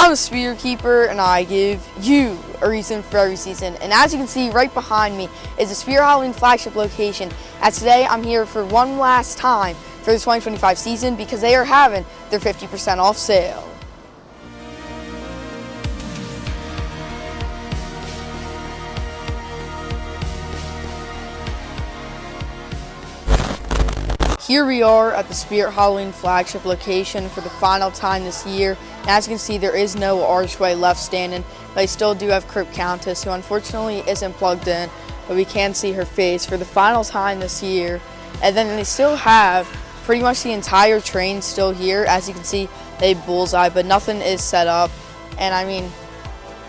I'm the Spirit Keeper, and I give you a reason for every season. And as you can see right behind me is the Spirit Halloween Flagship location. As today I'm here for one last time for the 2025 season because they are having their 50% off sale. Here we are at the Spirit Halloween Flagship location for the final time this year. And as you can see, there is no archway left standing, but I still do have Crypt Countess, who unfortunately isn't plugged in, but we can see her face for the final time this year. And then they still have pretty much the entire train still here. As you can see, they bullseye, but nothing is set up. And I mean,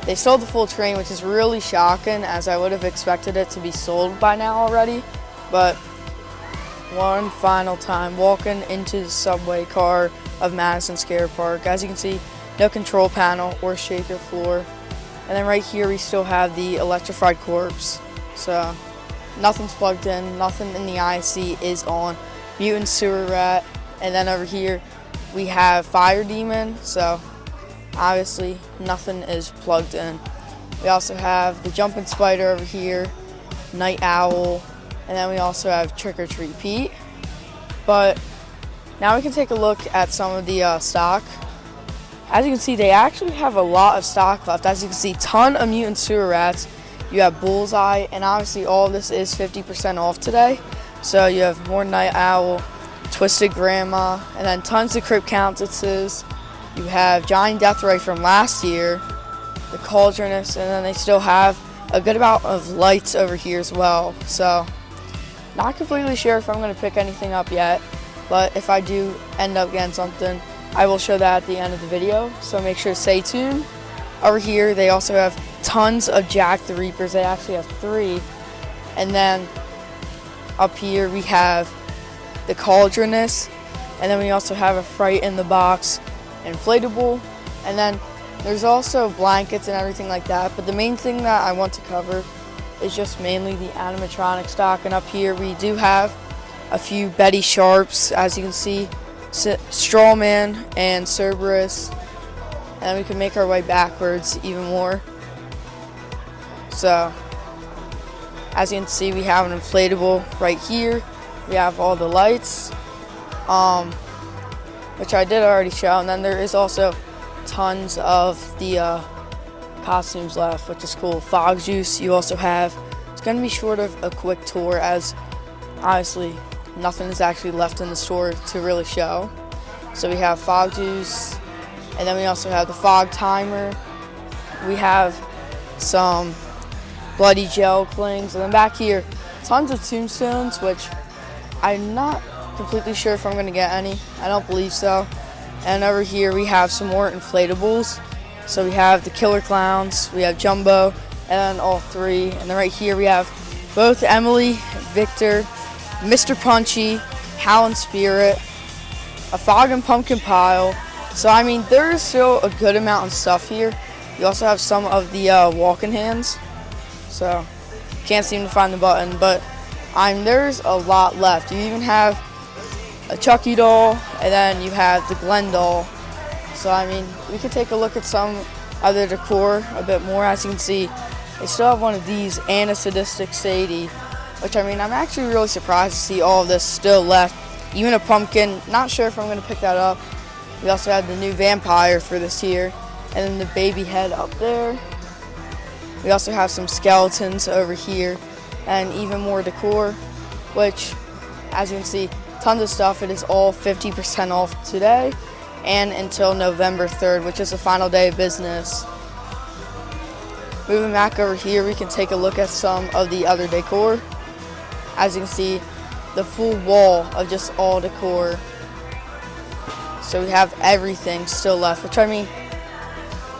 they sold the full train, which is really shocking, as I would have expected it to be sold by now already. But one final time walking into the subway car of Madison Square Park. As you can see, no control panel or shaker floor. And then right here we still have the electrified corpse. So nothing's plugged in, nothing in the IC is on. Mutant sewer rat. And then over here we have fire demon. So obviously nothing is plugged in. We also have the jumping spider over here, night owl. And then we also have Trick or Treat Pete. But now we can take a look at some of the stock. As you can see, they actually have a lot of stock left. As you can see, ton of mutant sewer rats. You have bullseye, and obviously all of this is 50% off today. So you have more night owl, twisted grandma, and then tons of Crypt Countesses. You have giant death ray from last year, the cauldroness, and then they still have a good amount of lights over here as well. So not completely sure if I'm going to pick anything up yet, but if I do end up getting something, I will show that at the end of the video, so make sure to stay tuned. Over here, they also have tons of Jack the Reapers. They actually have 3. And then up here, we have the Cauldroness, and then we also have a Fright in the Box inflatable, and then there's also blankets and everything like that. But the main thing that I want to cover is just mainly the animatronic stock. And up here we do have a few Betty Sharps, as you can see, Strawman and Cerberus, and then we can make our way backwards even more. So as you can see, we have an inflatable right here. We have all the lights, which I did already show, and then there is also tons of the costumes left, which is cool. Fog Juice you also have. It's going to be short of a quick tour, as obviously nothing is actually left in the store to really show. So we have Fog Juice, and then we also have the Fog Timer. We have some Bloody Gel Clings, and then back here tons of tombstones, which I'm not completely sure if I'm going to get any. I don't believe so. And over here we have some more inflatables. So we have the Killer Clowns, we have Jumbo, and then all 3. And then right here we have both Emily, Victor, Mr. Punchy, Howlin' Spirit, a Fog and Pumpkin Pile. So I mean, there is still a good amount of stuff here. You also have some of the walking hands. So can't seem to find the button, but there's a lot left. You even have a Chucky doll, and then you have the Glenn doll. So I mean, we can take a look at some other decor a bit more. As you can see, they still have one of these and a sadistic Sadie, which I mean, I'm actually really surprised to see all of this still left. Even a pumpkin, not sure if I'm going to pick that up. We also have the new vampire for this year, and then the baby head up there. We also have some skeletons over here, and even more decor, which, as you can see, tons of stuff. It is all 50% off today and until November 3rd, which is the final day of business. Moving back over here, we can take a look at some of the other decor. As you can see, the full wall of just all decor. So we have everything still left, which I mean,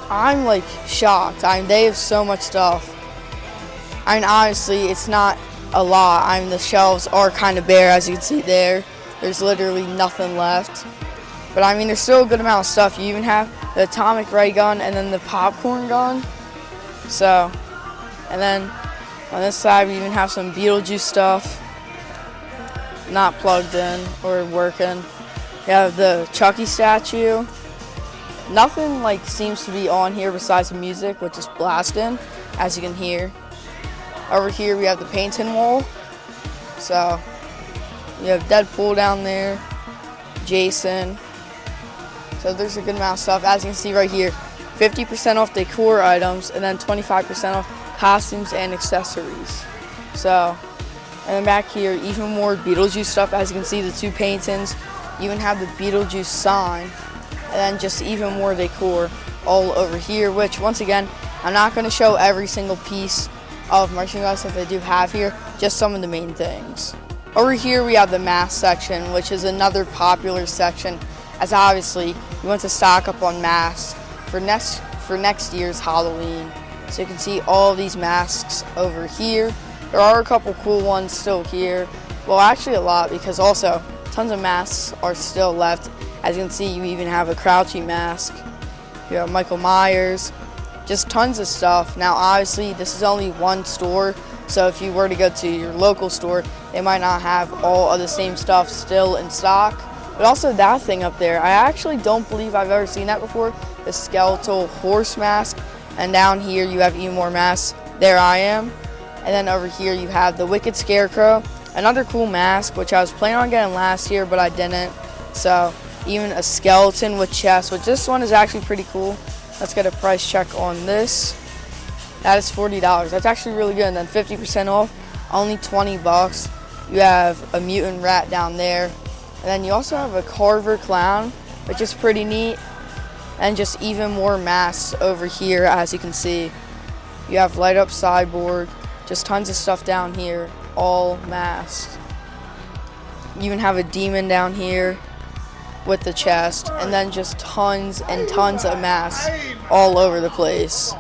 I'm like shocked. They have so much stuff. I mean, honestly, it's not a lot. The shelves are kind of bare, as you can see there. There's literally nothing left. But I mean, there's still a good amount of stuff. You even have the atomic ray gun and then the popcorn gun. So, and then on this side, we even have some Beetlejuice stuff. Not plugged in or working. You have the Chucky statue. Nothing like seems to be on here besides the music, which is blasting, as you can hear. Over here we have the painting wall. So we have Deadpool down there, Jason. So there's a good amount of stuff. As you can see right here, 50% off decor items and then 25% off costumes and accessories. So, and then back here, even more Beetlejuice stuff. As you can see, the 2 paintings. You even have the Beetlejuice sign. And then just even more decor all over here, which once again, I'm not going to show every single piece of merchandise that they do have here, just some of the main things. Over here we have the mask section, which is another popular section, as obviously we want to stock up on masks for next year's Halloween. So you can see all of these masks over here. There are a couple cool ones still here. Well, actually a lot, because also tons of masks are still left. As you can see, you even have a Crouchy mask. You have Michael Myers, just tons of stuff. Now, obviously, this is only one store, so if you were to go to your local store, they might not have all of the same stuff still in stock. But also that thing up there, I actually don't believe I've ever seen that before, the skeletal horse mask. And down here, you have even more masks. There I am. And then over here, you have the Wicked Scarecrow, another cool mask, which I was planning on getting last year, but I didn't. So even a skeleton with chest, which this one is actually pretty cool. Let's get a price check on this. That is $40. That's actually really good. And then 50% off, only 20 bucks. You have a mutant rat down there. And then you also have a Carver clown, which is pretty neat. And just even more masks over here, as you can see. You have Light Up Cyborg, just tons of stuff down here, all masked. You even have a demon down here with the chest, and then just tons and tons of masks all over the place.